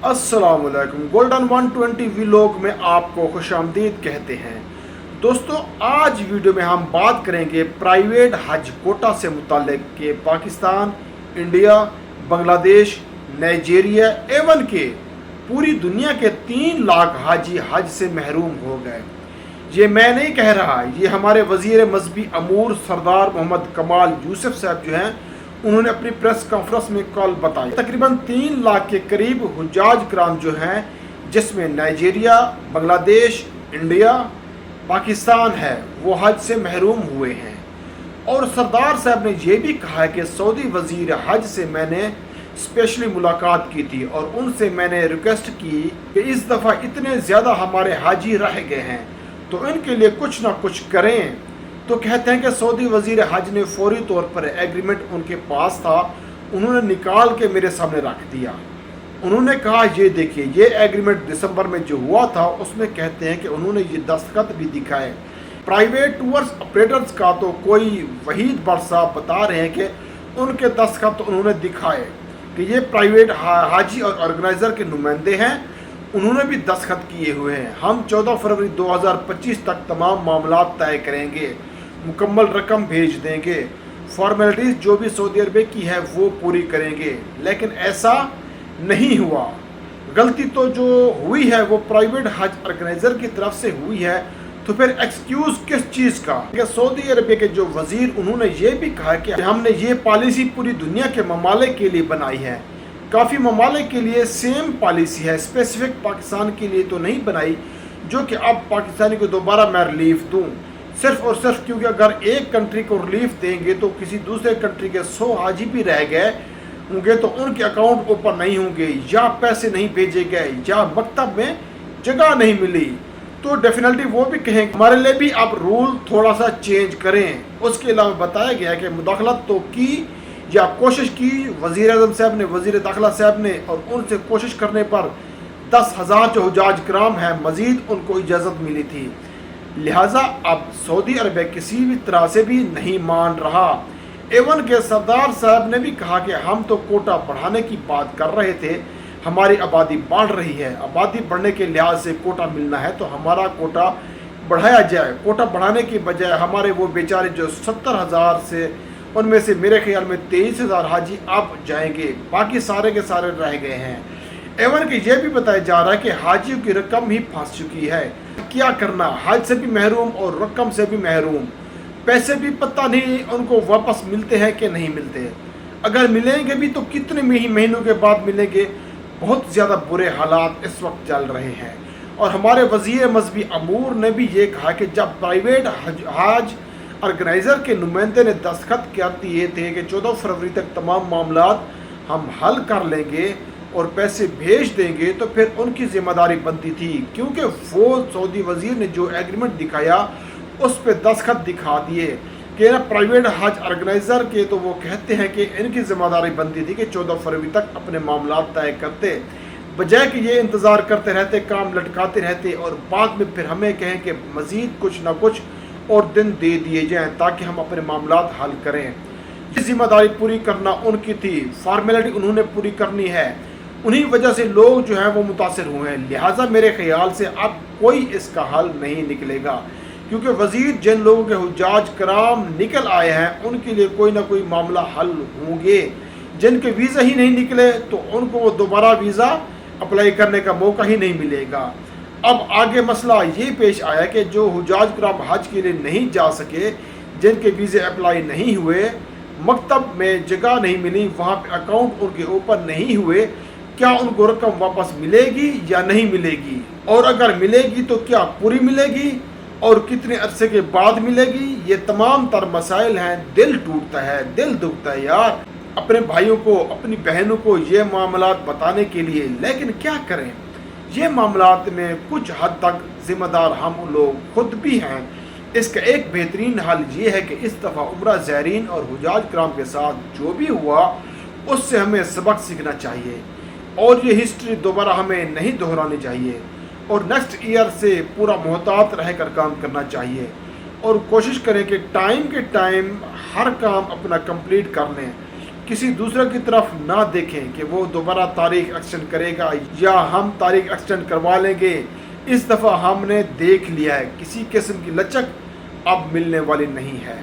السلام علیکم۔ گولڈن 120 ویلوگ میں آپ کو خوش آمدید کہتے ہیں۔ دوستو، آج ویڈیو میں ہم بات کریں گے پرائیویٹ حج کوٹا سے متعلق کہ پاکستان، انڈیا، بنگلہ دیش، نائجیریا ایون کہ پوری دنیا کے 3 لاکھ حاجی حج سے محروم ہو گئے۔ یہ میں نہیں کہہ رہا، یہ ہمارے وزیر مذہبی امور سردار محمد کمال یوسف صاحب جو ہیں انہوں نے اپنی پریس کانفرنس میں کل بتائی۔ تقریباً 3 لاکھ کے قریب حجاج کرام جو ہیں، جس میں نائجیریا، بنگلہ دیش، انڈیا، پاکستان ہے، وہ حج سے محروم ہوئے ہیں۔ اور سردار صاحب نے یہ بھی کہا ہے کہ سعودی وزیر حج سے میں نے اسپیشلی ملاقات کی تھی اور ان سے میں نے ریکویسٹ کی کہ اس دفعہ اتنے زیادہ ہمارے حاجی رہ گئے ہیں تو ان کے لیے کچھ نہ کچھ کریں۔ تو کہتے ہیں کہ سعودی وزیر حج نے فوری طور پر ایگریمنٹ ان کے پاس تھا، انہوں نے نکال کے میرے سامنے رکھ دیا۔ انہوں نے کہا یہ دیکھیے، یہ ایگریمنٹ دسمبر میں جو ہوا تھا اس میں کہتے ہیں کہ انہوں نے یہ دستخط بھی دکھائے۔ پرائیویٹ ٹورز آپریٹرز کا تو کوئی وحید بٹ صاحب بتا رہے ہیں کہ ان کے دستخط انہوں نے دکھائے کہ یہ پرائیویٹ حاجی اور آرگنائزر کے نمائندے ہیں، انہوں نے بھی دستخط کیے ہوئے ہیں۔ ہم 14 فروری 2025 تک تمام معاملات طے کریں گے، مکمل رقم بھیج دیں گے، فارمیلٹیز جو بھی سعودی عربیہ کی ہے وہ پوری کریں گے، لیکن ایسا نہیں ہوا۔ غلطی تو جو ہوئی ہے وہ پرائیویٹ حج آرگنائزر کی طرف سے ہوئی ہے، تو پھر ایکسکیوز کس چیز کا؟ کہ سعودی عربیہ کے جو وزیر انہوں نے یہ بھی کہا کہ ہم نے یہ پالیسی پوری دنیا کے ممالک کے لیے بنائی ہے، کافی ممالک کے لیے سیم پالیسی ہے، اسپیسیفک پاکستان کے لیے تو نہیں بنائی جو کہ اب پاکستانی کو دوبارہ میں ریلیف دوں، صرف اور صرف کیونکہ اگر ایک کنٹری کو ریلیف دیں گے تو کسی دوسرے کنٹری کے 100 حاجی بھی رہ گئے ہوں گے تو ان کے اکاؤنٹ اوپن نہیں ہوں گے، یا پیسے نہیں بھیجے گئے، یا مکتب میں جگہ نہیں ملی، تو ڈیفینیٹلی وہ بھی کہیں ہمارے لیے بھی اب رول تھوڑا سا چینج کریں۔ اس کے علاوہ بتایا گیا کہ مداخلت تو کی یا کوشش کی وزیر اعظم صاحب نے، وزیر داخلہ صاحب نے، اور ان سے کوشش کرنے پر 10,000 جو حجاج کرام ہیں مزید ان کو اجازت ملی تھی، لہٰذا اب سعودی عربیہ کسی بھی طرح سے بھی نہیں مان رہا۔ ایون کے سردار صاحب نے بھی کہا کہ ہم تو کوٹا بڑھانے کی بات کر رہے تھے، ہماری آبادی بڑھ رہی ہے، آبادی بڑھنے کے لحاظ سے کوٹا ملنا ہے تو ہمارا کوٹا بڑھایا جائے۔ کوٹا بڑھانے کی بجائے ہمارے وہ بیچارے جو 70,000 سے ان میں سے میرے خیال میں 23,000 حاجی اب جائیں گے، باقی سارے کے سارے رہ گئے ہیں۔ ایون کہ یہ بھی بتایا جا رہا ہے کہ حاجیوں کی رقم ہی پھنس چکی ہے، کیا کرنا، حج سے بھی محروم اور رقم سے بھی محروم، پیسے بھی پتہ نہیں ان کو واپس ملتے ہیں کہ نہیں ملتے، اگر ملیں گے بھی تو کتنے مہینوں کے بعد ملیں گے۔ بہت زیادہ برے حالات اس وقت چل رہے ہیں۔ اور ہمارے وزیر مذہبی امور نے بھی یہ کہا کہ جب پرائیویٹ حج آرگنائزر کے نمائندے نے دستخط کر دیے تھے کہ 14 فروری تک تمام معاملات ہم حل کر لیں گے اور پیسے بھیج دیں گے، تو پھر ان کی ذمہ داری بنتی تھی، کیونکہ وہ سعودی وزیر نے جو ایگریمنٹ دکھایا اس پہ دستخط دکھا دیے کہ پرائیویٹ حج آرگنائزر کے، تو وہ کہتے ہیں کہ ان کی ذمہ داری بنتی تھی کہ 14 فروری تک اپنے معاملات طے کرتے، بجائے کہ یہ انتظار کرتے رہتے، کام لٹکاتے رہتے اور بعد میں پھر ہمیں کہیں کہ مزید کچھ نہ کچھ اور دن دے دیے جائیں تاکہ ہم اپنے معاملات حل کریں۔ یہ ذمہ داری پوری کرنا ان کی تھی، فارمیلٹی انہوں نے پوری کرنی ہے، انہی وجہ سے لوگ جو ہیں وہ متاثر ہوئے ہیں، لہٰذا میرے خیال سے اب کوئی اس کا حل نہیں نکلے گا، کیونکہ وزیر جن لوگوں کے حجاج کرام نکل آئے ہیں ان کے لیے کوئی نہ کوئی معاملہ حل ہوں گے، جن کے ویزا ہی نہیں نکلے تو ان کو وہ دوبارہ ویزا اپلائی کرنے کا موقع ہی نہیں ملے گا۔ اب آگے مسئلہ یہ پیش آیا کہ جو حجاج کرام حج کے لیے نہیں جا سکے، جن کے ویزے اپلائی نہیں ہوئے، مکتب میں جگہ نہیں ملی، وہاں پہ اکاؤنٹ ان کے اوپن نہیں ہوئے، کیا ان کو رقم واپس ملے گی یا نہیں ملے گی؟ اور اگر ملے گی تو کیا پوری ملے گی اور کتنے عرصے کے بعد ملے گی؟ یہ تمام تر مسائل ہیں۔ دل ٹوٹتا ہے، دل دکھتا ہے یار اپنے بھائیوں کو، اپنی بہنوں کو یہ معاملات بتانے کے لیے، لیکن کیا کریں، یہ معاملات میں کچھ حد تک ذمہ دار ہم لوگ خود بھی ہیں۔ اس کا ایک بہترین حل یہ ہے کہ اس دفعہ عمرہ زائرین اور حجاج کرام کے ساتھ جو بھی ہوا اس سے ہمیں سبق سیکھنا چاہیے اور یہ ہسٹری دوبارہ ہمیں نہیں دہرانی چاہیے، اور نیکسٹ ایئر سے پورا محتاط رہ کر کام کرنا چاہیے، اور کوشش کریں کہ ٹائم کے ٹائم ہر کام اپنا کمپلیٹ کر لیں، کسی دوسرے کی طرف نہ دیکھیں کہ وہ دوبارہ تاریخ ایکسٹینڈ کرے گا یا ہم تاریخ ایکسٹینڈ کروا لیں گے۔ اس دفعہ ہم نے دیکھ لیا ہے کسی قسم کی لچک اب ملنے والی نہیں ہے۔